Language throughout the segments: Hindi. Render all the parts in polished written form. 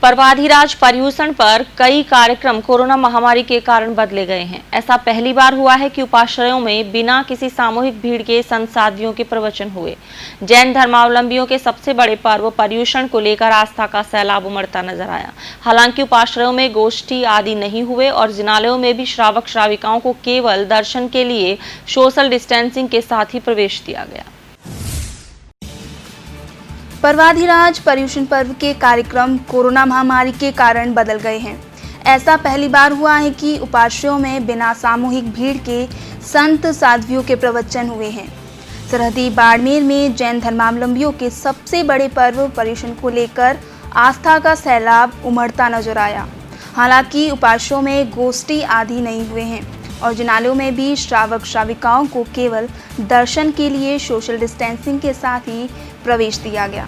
पर्वाधिराज पर्यूषण पर कई कार्यक्रम कोरोना महामारी के कारण बदले गए हैं। ऐसा पहली बार हुआ है कि उपाश्रयों में बिना किसी सामूहिक भीड़ के संत साध्वियों के प्रवचन हुए। जैन धर्मावलंबियों के सबसे बड़े पर्व पर्यूषण को लेकर आस्था का सैलाब उमड़ता नजर आया। हालांकि उपाश्रयों में गोष्ठी आदि नहीं हुए और जिनालयों में भी श्रावक श्राविकाओं को केवल दर्शन के लिए सोशल डिस्टेंसिंग के साथ ही प्रवेश दिया गया। पर्वाधिराज पर्यूषण पर्व के कार्यक्रम कोरोना महामारी के कारण बदल गए हैं। ऐसा पहली बार हुआ है कि उपाश्रयों में बिना सामूहिक भीड़ के संत साध्वियों के प्रवचन हुए हैं। सरहदी बाड़मेर में जैन धर्मावलंबियों के सबसे बड़े पर्व पर्यूषण को लेकर आस्था का सैलाब उमड़ता नजर आया। हालांकि उपाश्रयों में गोष्ठी आदि नहीं हुए हैं और जिनालयों में भी श्रावक श्राविकाओं को केवल दर्शन के लिए सोशल डिस्टेंसिंग के साथ ही प्रवेश दिया गया।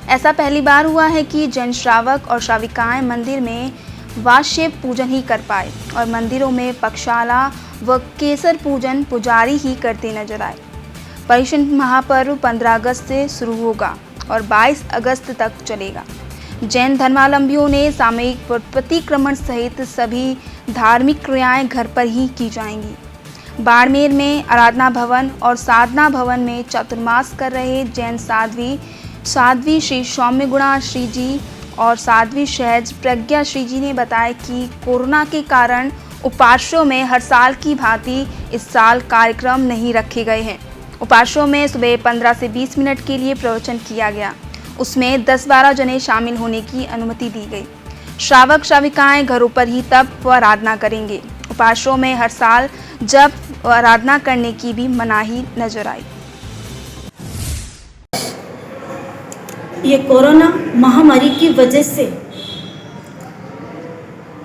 ऐसा पहली बार हुआ है कि जैन श्रावक और श्राविकाएं मंदिर में वास्य पूजन ही कर पाए और मंदिरों में पक्षाला व केसर पूजन पुजारी ही करते नजर आए। पर्यूषण महापर्व 15 अगस्त से शुरू होगा और 22 अगस्त तक चलेगा। जैन धर्मावलंबियों ने सामूहिक प्रतिक्रमण सहित सभी धार्मिक क्रियाएं घर पर ही की जाएंगी। बाड़मेर में आराधना भवन और साधना भवन में चातुर्मास कर रहे जैन साध्वी श्री सौम्य गुणा श्री जी और साध्वी सहज प्रज्ञा श्री जी ने बताया कि कोरोना के कारण उपाश्रयों में हर साल की भांति इस साल कार्यक्रम नहीं रखे गए हैं। उपाश्रयों में सुबह 15 से 20 मिनट के लिए प्रवचन किया गया। उसमें 10-12 जने शामिल होने की अनुमति दी गई। श्रावक श्राविकाएं घरों पर ही तप व आराधना करेंगे। उपाश्रयों में हर साल जप व आराधना करने की भी मनाही नजर आई। ये कोरोना महामारी की वजह से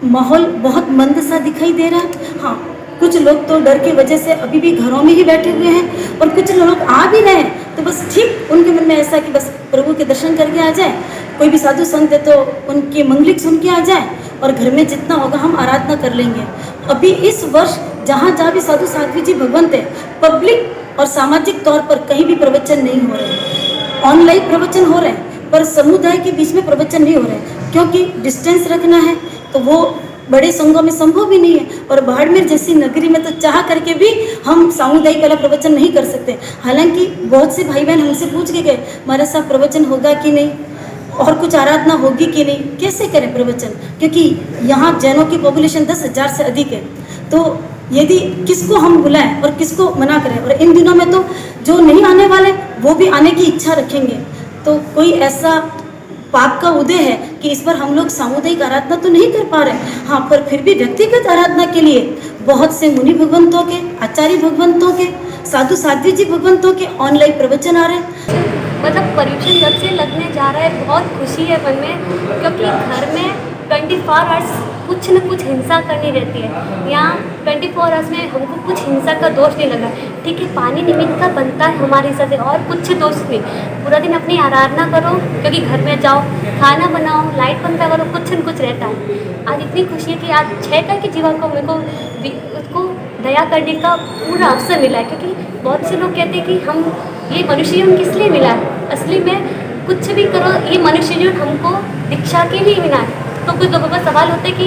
माहौल बहुत मंद सा दिखाई दे रहा है। हाँ, कुछ लोग तो डर की वजह से अभी भी घरों में ही बैठे हुए हैं और कुछ लोग आ भी रहे हैं तो बस ठीक उनके मन में ऐसा कि बस प्रभु के दर्शन करके आ जाए। कोई भी साधु संत है तो उनकी मंगलिक सुन के आ जाए और घर में जितना होगा हम आराधना कर लेंगे। अभी इस वर्ष जहाँ जहाँ भी साधु साध्वी जी भगवंत है, पब्लिक और सामाजिक तौर पर कहीं भी प्रवचन नहीं हो रहे। ऑनलाइन प्रवचन हो रहे हैं पर समुदाय के बीच में प्रवचन नहीं हो रहे हैं क्योंकि डिस्टेंस रखना है तो वो बड़े संघों में संभव भी नहीं है। और बाड़मेर जैसी नगरी में तो चाह करके भी हम सामुदायिक वाला प्रवचन नहीं कर सकते। हालांकि बहुत से भाई बहन हमसे पूछ के गए हमारे साथ प्रवचन होगा कि नहीं और कुछ आराधना होगी कि नहीं, कैसे करें प्रवचन, क्योंकि यहाँ जैनों की पॉपुलेशन 10,000 से अधिक है। तो यदि किसको हम बुलाएं और किसको मना करें, और इन दिनों में तो जो नहीं आने वाले वो भी आने की इच्छा रखेंगे, तो कोई ऐसा पाप का उदय है कि इस पर हम लोग सामुदायिक आराधना तो नहीं कर पा रहे। हाँ, पर फिर भी व्यक्तिगत आराधना के लिए बहुत से मुनि भगवंतों के, आचार्य भगवंतों के, साधु साध्वी जी भगवंतों के ऑनलाइन प्रवचन आ रहे हैं। मतलब पर्यूषण जब से लगने जा रहा है बहुत खुशी है मन में, क्योंकि घर में 24 आवर्स कुछ न कुछ हिंसा करनी रहती है। यहाँ 24 आवर्स में हमको कुछ हिंसा का दोष नहीं लगा। ठीक है, पानी निमित्त का बनता है हमारे साथ और कुछ दोष नहीं। पूरा दिन अपनी आराधना करो, क्योंकि घर में जाओ, खाना बनाओ, लाइट बंद करो, कुछ न कुछ रहता है। आज इतनी खुशी है कि आज 6 के जीवन को मेरे को उसको दया करने का पूरा अवसर मिला है। क्योंकि बहुत से लोग कहते हैं कि हम ये मनुष्य जीवन किस लिए मिला है, असली में कुछ भी करो ये मनुष्य जीवन हमको दीक्षा के लिए मिला है। तो कुछ लोगों का सवाल होता है कि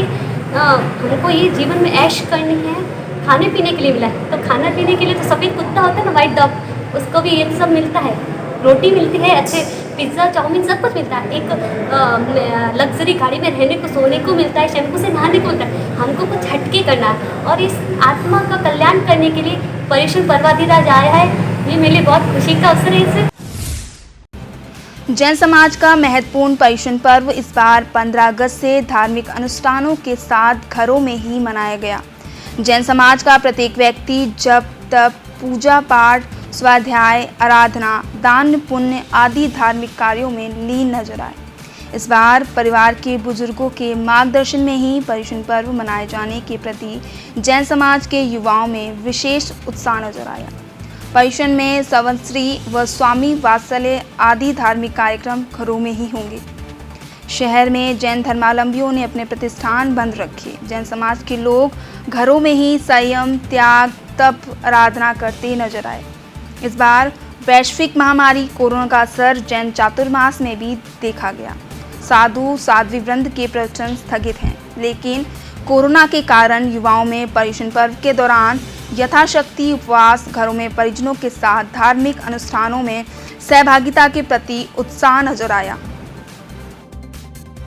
हमको ये जीवन में ऐश करनी है, खाने पीने के लिए मिला है। तो खाना पीने के लिए तो सफ़ेद कुत्ता होता है ना, वाइट डॉग, उसको भी ये सब मिलता है। रोटी मिलती है, अच्छे पिज़्ज़ा चाउमीन सब कुछ मिलता है। एक लग्जरी गाड़ी में रहने को, सोने को मिलता है, शैम्पू से नहाने को मिलता है। हमको कुछ हटके करना है और इस आत्मा का कल्याण करने के लिए पर्यूषण पर्वाधिराज आया है। ये मेरे लिए बहुत खुशी का अवसर है। इससे जैन समाज का महत्वपूर्ण पर्यूषण पर्व इस बार 15 अगस्त से धार्मिक अनुष्ठानों के साथ घरों में ही मनाया गया। जैन समाज का प्रत्येक व्यक्ति जप, तप, पूजा पाठ, स्वाध्याय, आराधना, दान पुण्य आदि धार्मिक कार्यों में लीन नजर आए। इस बार परिवार के बुजुर्गों के मार्गदर्शन में ही पर्यूषण पर्व मनाए जाने के प्रति जैन समाज के युवाओं में विशेष उत्साह नजर आया। पर्यूषण में संवत्सरी व स्वामी वात्सल्य आदि धार्मिक कार्यक्रम घरों में ही होंगे। शहर में जैन धर्मावलंबियों ने अपने प्रतिष्ठान बंद रखे। जैन समाज के लोग घरों में ही संयम, त्याग, तप, आराधना करते नजर आए। इस बार वैश्विक महामारी कोरोना का असर जैन चातुर्मास में भी देखा गया। साधु साध्वी वृंद के प्रवचन स्थगित हैं, लेकिन कोरोना के कारण युवाओं में पर्युषण पर्व के दौरान यथाशक्ति उपवास, घरों में परिजनों के साथ धार्मिक अनुष्ठानों में सहभागिता के प्रति उत्साह नजर आया।